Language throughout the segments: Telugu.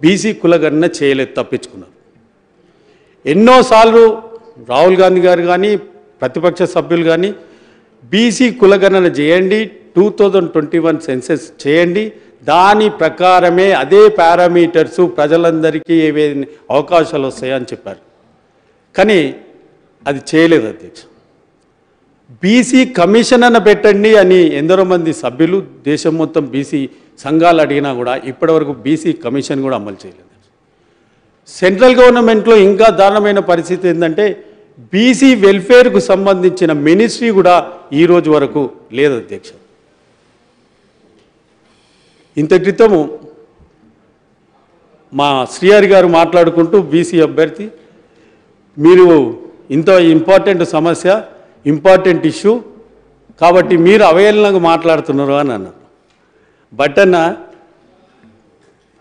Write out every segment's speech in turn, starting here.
బీసీ కులగణన చేయలేదు, తప్పించుకున్నారు. ఎన్నోసార్లు రాహుల్ గాంధీ గారు కానీ ప్రతిపక్ష సభ్యులు కానీ బీసీ కులగణన చేయండి, 2021 సెన్సెస్ చేయండి, దాని ప్రకారమే అదే పారామీటర్స్ ప్రజలందరికీ ఏవైనా అవకాశాలు వస్తాయని చెప్పారు. కానీ అది చేయలేదు అధ్యక్ష. బీసీ కమిషన్ అన్న పెట్టండి అని ఎందరో మంది సభ్యులు దేశం మొత్తం బీసీ సంఘాలు అడిగినా కూడా ఇప్పటివరకు బీసీ కమిషన్ కూడా అమలు చేయలేదు. సెంట్రల్ గవర్నమెంట్లో ఇంకా దారుణమైన పరిస్థితి ఏంటంటే బీసీ వెల్ఫేర్కు సంబంధించిన మినిస్ట్రీ కూడా ఈరోజు వరకు లేదు అధ్యక్ష. ఇంత క్రితము మా శ్రీహరి గారు మాట్లాడుకుంటూ బీసీ అభ్యర్థి మీరు ఇంత ఇంపార్టెంట్ సమస్య, ఇంపార్టెంట్ ఇష్యూ కాబట్టి మీరు అవహేళనగా మాట్లాడుతున్నారు అని అన్నారు. బట్ అన్న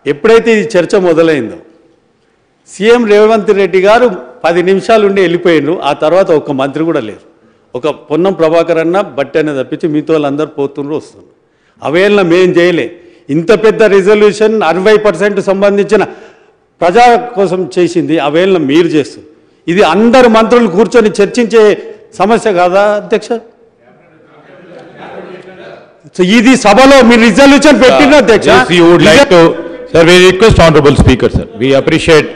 ఎప్పుడైతే ఈ చర్చ మొదలైందో సీఎం రేవంత్ రెడ్డి గారు 10 నిమిషాలు ఉండి వెళ్ళిపోయిండ్రు. ఆ తర్వాత ఒక మంత్రి కూడా లేరు. ఒక పొన్నం ప్రభాకర్ అన్న బట్టి అనేది తప్పించి మీతో వాళ్ళందరూ పోతుండ్రు వస్తున్నారు. అవహేళన మేం చేయలే. ఇంత పెద్ద రిజల్యూషన్ 60% సంబంధించిన ప్రజా కోసం చేసింది అవహేళన మీరు చేస్తుంది. ఇది అందరు మంత్రులు కూర్చొని చర్చించే సమస్య కాదా అధ్యక్ష? ఇది సభలో మీరు రిజల్యూషన్ పెట్టిన అధ్యక్ష. Sir, we request honorable speaker, sir. We appreciate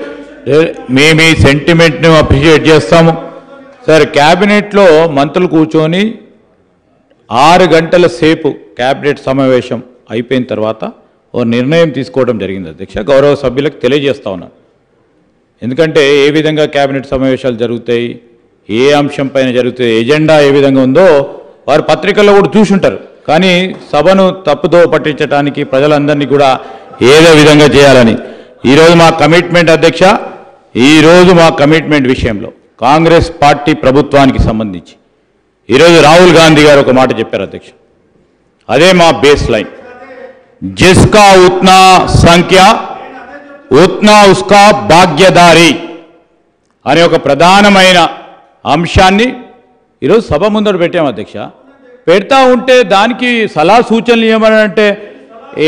మీ సెంటిమెంట్ని అప్రిషియేట్ చేస్తాము. సార్, క్యాబినెట్లో మంత్రులు కూర్చొని 6 గంటల సేపు క్యాబినెట్ సమావేశం అయిపోయిన తర్వాత ఓ నిర్ణయం తీసుకోవడం జరిగింది అధ్యక్ష. గౌరవ సభ్యులకు తెలియజేస్తా ఉన్నాను. ఎందుకంటే ఏ విధంగా క్యాబినెట్ సమావేశాలు జరుగుతాయి, ఏ అంశం పైన జరుగుతాయి, ఎజెండా ఏ విధంగా ఉందో వారు పత్రికల్లో కూడా చూసుంటారు. కానీ సభను తప్పుదో పట్టించడానికి ప్రజలందరినీ కూడా ఏదో విధంగా చేయాలని ఈరోజు మా కమిట్మెంట్ అధ్యక్ష. ఈరోజు మా కమిట్మెంట్ విషయంలో కాంగ్రెస్ పార్టీ ప్రభుత్వానికి సంబంధించి ఈరోజు రాహుల్ గాంధీ గారు ఒక మాట చెప్పారు అధ్యక్ష. అదే మా బేస్ లైన్. జిస్కా ఉత్నా సంఖ్య ఉత్నా ఉస్కా భాగ్యదారి అనే ఒక ప్రధానమైన అంశాన్ని ఈరోజు సభ ముందర పెట్టాము అధ్యక్ష. పెడతా ఉంటే దానికి సలహా సూచనలు ఏమనంటే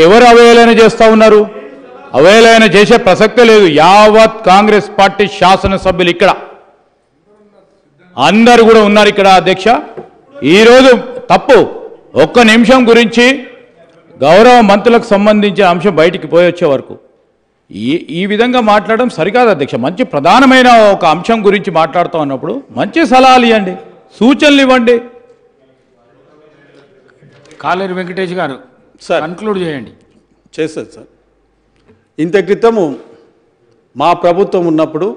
ఎవరు అవహేళన చేస్తూ ఉన్నారు? అవహేళన చేసే ప్రసక్తే లేదు. యావత్ కాంగ్రెస్ పార్టీ శాసనసభ్యులు ఇక్కడ అందరు కూడా ఉన్నారు ఇక్కడ అధ్యక్ష. ఈరోజు తప్పు ఒక్క నిమిషం గురించి గౌరవ మంత్రులకు సంబంధించిన అంశం బయటికి పోయి వచ్చే వరకు ఈ విధంగా మాట్లాడడం సరికాదు అధ్యక్ష. మంచి ప్రధానమైన ఒక అంశం గురించి మాట్లాడుతూ ఉన్నప్పుడు మంచి సలహాలు ఇవ్వండి, సూచనలు ఇవ్వండి. కాలేరు వెంకటేష్ గారు సార్ కన్క్లూడ్ చేయండి. చేస్తుంది సార్. ఇంత క్రితము మా ప్రభుత్వం ఉన్నప్పుడు